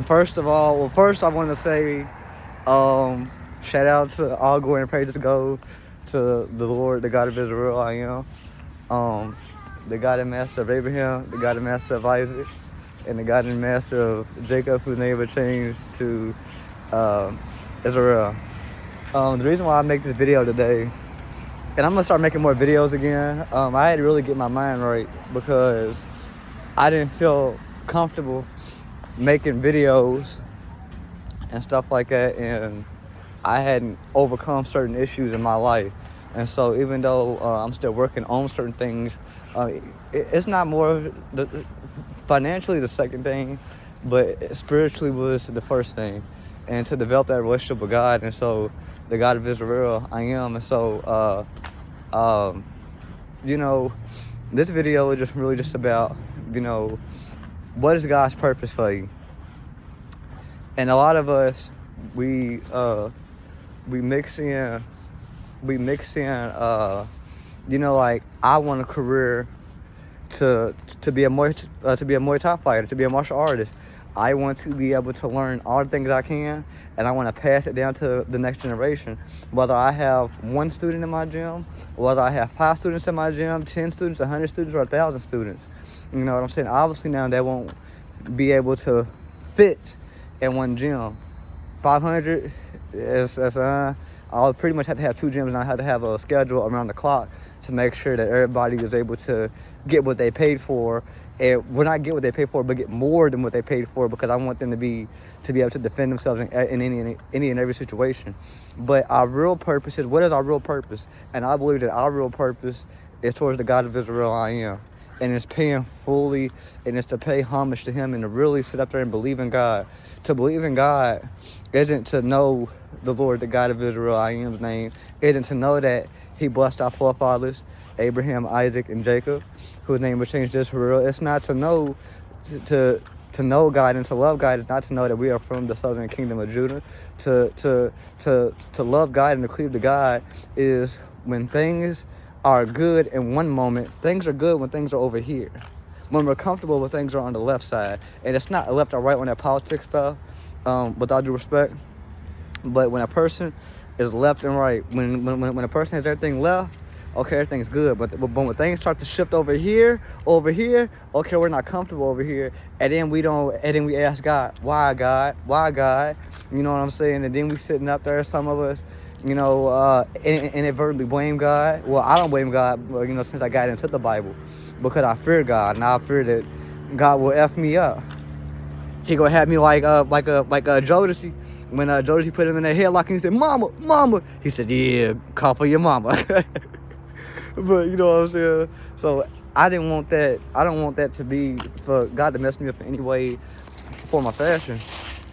First of all, first I want to say, shout out to all glory and praises go to the Lord, the God of Israel. I am, the God and Master of Abraham, the God and Master of Isaac, and the God and Master of Jacob, whose name was changed to Israel. The reason why I make this video today, and I'm gonna start making more videos again. I had to really get my mind right because I didn't feel comfortable making videos and stuff like that, and I hadn't overcome certain issues in my life. And so even though I'm still working on certain things, it's not more financially the second thing, but spiritually was the first thing, and to develop that relationship with God. And so the God of Israel I am. And so this video is just really just about, what is God's purpose for you? And a lot of us, we mix in, like, I want a career to be a Muay Thai fighter, to be a martial artist. I want to be able to learn all the things I can, and I want to pass it down to the next generation. Whether I have 1 student in my gym, whether I have 5 students in my gym, 10 students, 100 students, or 1,000 students. You know what I'm saying? Obviously now they won't be able to fit in one gym. 500 I'll pretty much have to have 2 gyms, and I have to have a schedule around the clock to make sure that everybody is able to get what they paid for. And well, not get what they paid for, but get more than what they paid for, because I want them to be able to defend themselves in any and every situation. But our real purpose is, what is our real purpose? And I believe that our real purpose is towards the God of Israel I am. And it's paying fully, and it's to pay homage to him, and to really sit up there and believe in God. To believe in God isn't to know the Lord, the God of Israel I am's name. Isn't to know that he blessed our forefathers, Abraham, Isaac, and Jacob, whose name was changed to Israel. It's not to know to know God and to love God. It's not to know that we are from the southern kingdom of Judah. To love God and to cleave to God is when things are good in one moment. Things are good when things are over here. When we're comfortable when things are on the left side. And it's not left or right on that politics stuff, with all due respect. But when a person is left and right, when a person has everything left, okay, everything's good. But when things start to shift over here, okay, we're not comfortable over here. And then we ask God, why God? Why God? You know what I'm saying? And then we sitting up there, some of us, inadvertently blame God. Well, I don't blame God, since I got into the Bible, because I fear God, and I fear that God will F me up. He gonna have me like Jodeci. When Jodeci put him in that headlock and he said, mama, he said, yeah, call for your mama. But you know what I'm saying? So I don't want that to be for God to mess me up in any way for my fashion.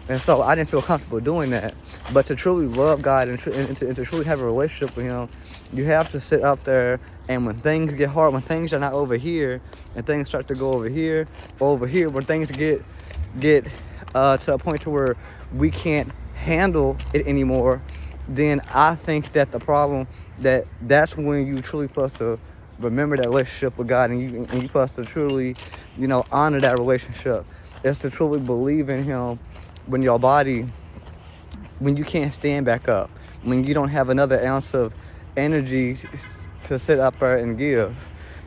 And so I didn't feel comfortable doing that. But to truly love God and to truly have a relationship with him, you have to sit up there, and when things get hard, when things are not over here, and things start to go over here, when things get to a point to where we can't handle it anymore, then I think that the problem, that's when you truly supposed to remember that relationship with God, and you supposed to truly, honor that relationship. It's to truly believe in him when your body, when you can't stand back up, when you don't have another ounce of energy to sit up there and give.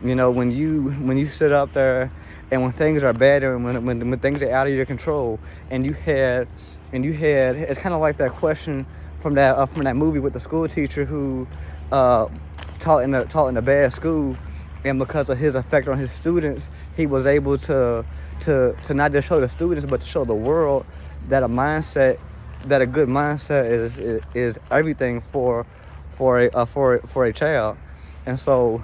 When you sit up there, and when things are bad, and when things are out of your control, and you had it's kind of like that question from that movie with the school teacher who taught in a bad school, and because of his effect on his students, he was able to not just show the students, but to show the world that a good mindset is everything for a child. And so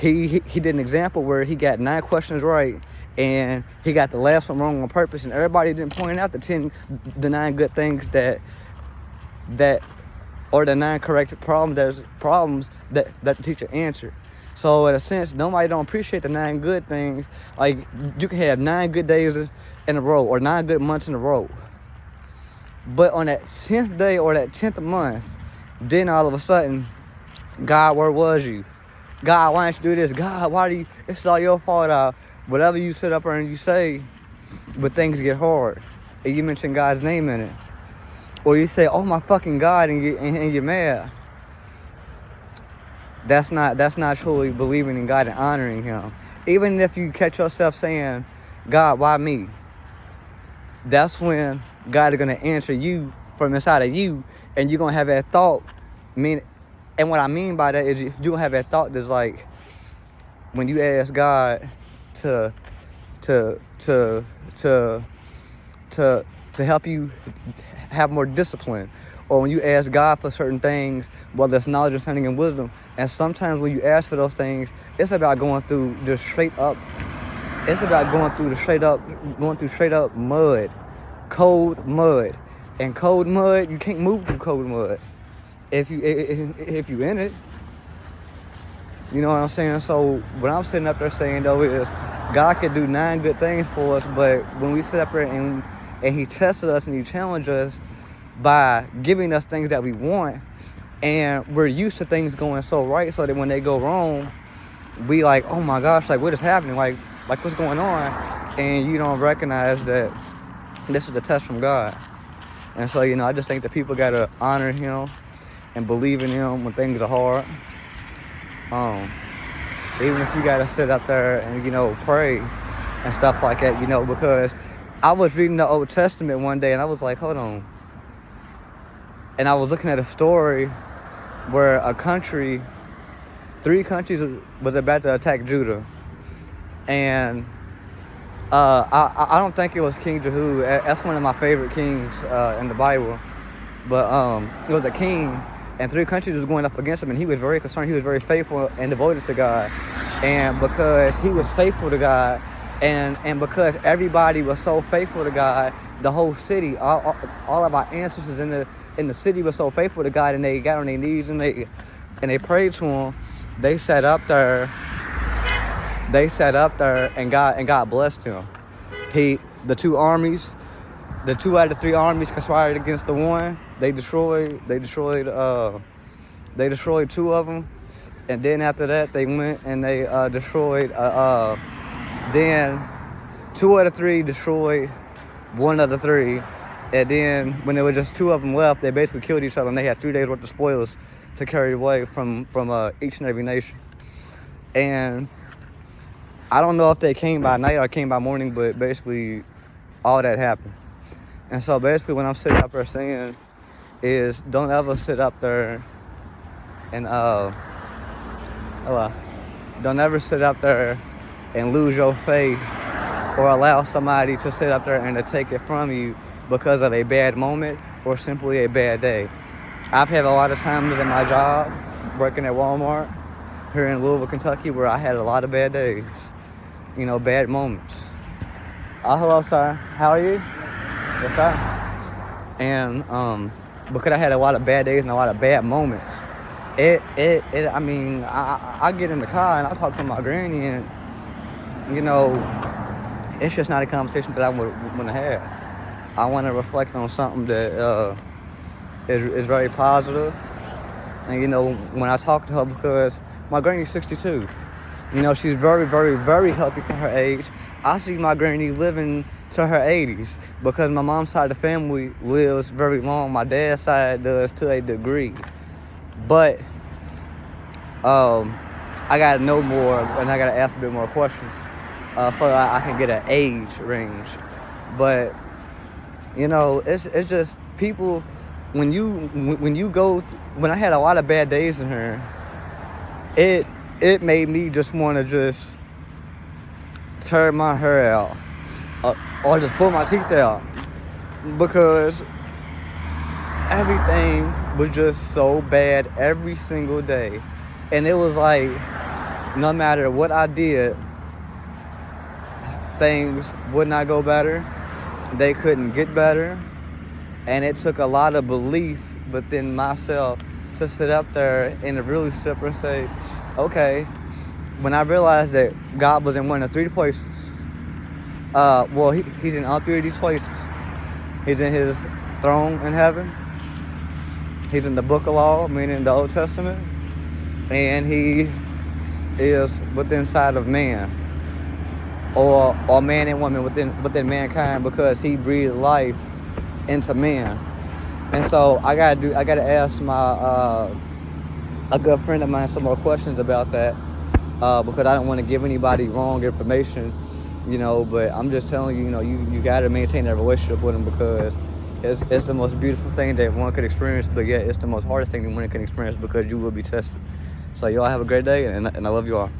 he did an example where he got 9 questions right, and he got the last one wrong on purpose, and everybody didn't point out the 9 good things that or the 9 correct problems that the teacher answered. So in a sense, nobody don't appreciate the 9 good things. Like, you can have 9 good days in a row, or 9 good months in a row, but on that 10th day or that 10th month, then all of a sudden, God, where was you? God, why didn't you do this? God, why do you? It's all your fault. Whatever you sit up there and you say, but things get hard, and you mention God's name in it, or you say, "Oh my fucking God," and you're mad. That's not truly believing in God and honoring Him. Even if you catch yourself saying, "God, why me?" That's when God is gonna answer you from inside of you, and you're gonna have that thought. And what I mean by that is you're gonna have that thought that's like, when you ask God to help you have more discipline, or when you ask God for certain things, whether it's knowledge, understanding, and wisdom. And sometimes when you ask for those things, it's about going through just straight up. It's about going through straight up mud, cold mud, and cold mud. You can't move through cold mud if you in it. You know what I'm saying? So what I'm sitting up there saying though is, God can do 9 good things for us, but when we sit up there and He tested us and He challenged us by giving us things that we want, and we're used to things going so right, so that when they go wrong, we like, oh my gosh, like what is happening? Like what's going on? And you don't recognize that this is a test from God. And so, I just think that people gotta honor Him and believe in Him when things are hard. Even if you gotta sit up there and pray and stuff like that, because I was reading the Old Testament one day and I was like, hold on. And I was looking at a story where 3 countries was about to attack Judah. And I don't think it was King Jehu. That's one of my favorite kings in the Bible. But it was a king, and 3 countries was going up against him, and he was very concerned. He was very faithful and devoted to God. And because he was faithful to God, and because everybody was so faithful to God, the whole city, all of our ancestors in the city were so faithful to God, and they got on their knees and they prayed to Him. They sat up there, and God blessed him. The 2 armies, the 2 out of 3 armies conspired against the one. They destroyed 2 of them, and then after that they went and they destroyed. Then 2 out of 3 destroyed 1 of the 3, and then when there were just 2 of them left, they basically killed each other, and they had 3 days worth of spoils to carry away from each and every nation. And I don't know if they came by night or came by morning, but basically all that happened. And so basically what I'm sitting up there saying is, don't ever sit up there and don't ever sit up there and lose your faith, or allow somebody to sit up there and to take it from you because of a bad moment or simply a bad day. I've had a lot of times in my job working at Walmart here in Louisville, Kentucky, where I had a lot of bad days, bad moments. Hello, sir. How are you? Yes, sir. And because I had a lot of bad days and a lot of bad moments, I get in the car and I talk to my granny, and it's just not a conversation that I would want to have. I want to reflect on something that is very positive. And when I talk to her, because my granny's 62, she's very, very, very healthy for her age. I see my granny living to her 80s because my mom's side of the family lives very long. My dad's side does to a degree. But I gotta know more, and I gotta ask a bit more questions so that I can get an age range. But it's just people. When I had a lot of bad days in her, it made me just want to just tear my hair out or just pull my teeth out, because everything was just so bad every single day. And it was like, no matter what I did, things would not go better. They couldn't get better. And it took a lot of belief within myself to sit up there and to really sit up and say, okay, when I realized that God was in one of 3 places, he's in all 3 of these places. He's in his throne in heaven. He's in the book of law, meaning the Old Testament. And he is within inside of man. or man and woman within mankind, because he breathed life into man. And so I gotta ask my a good friend of mine some more questions about that, because I don't want to give anybody wrong information, but I'm just telling you, you got to maintain that relationship with him, because it's the most beautiful thing that one could experience, but yet it's the most hardest thing that one can experience, because you will be tested. So y'all have a great day, and I love you all.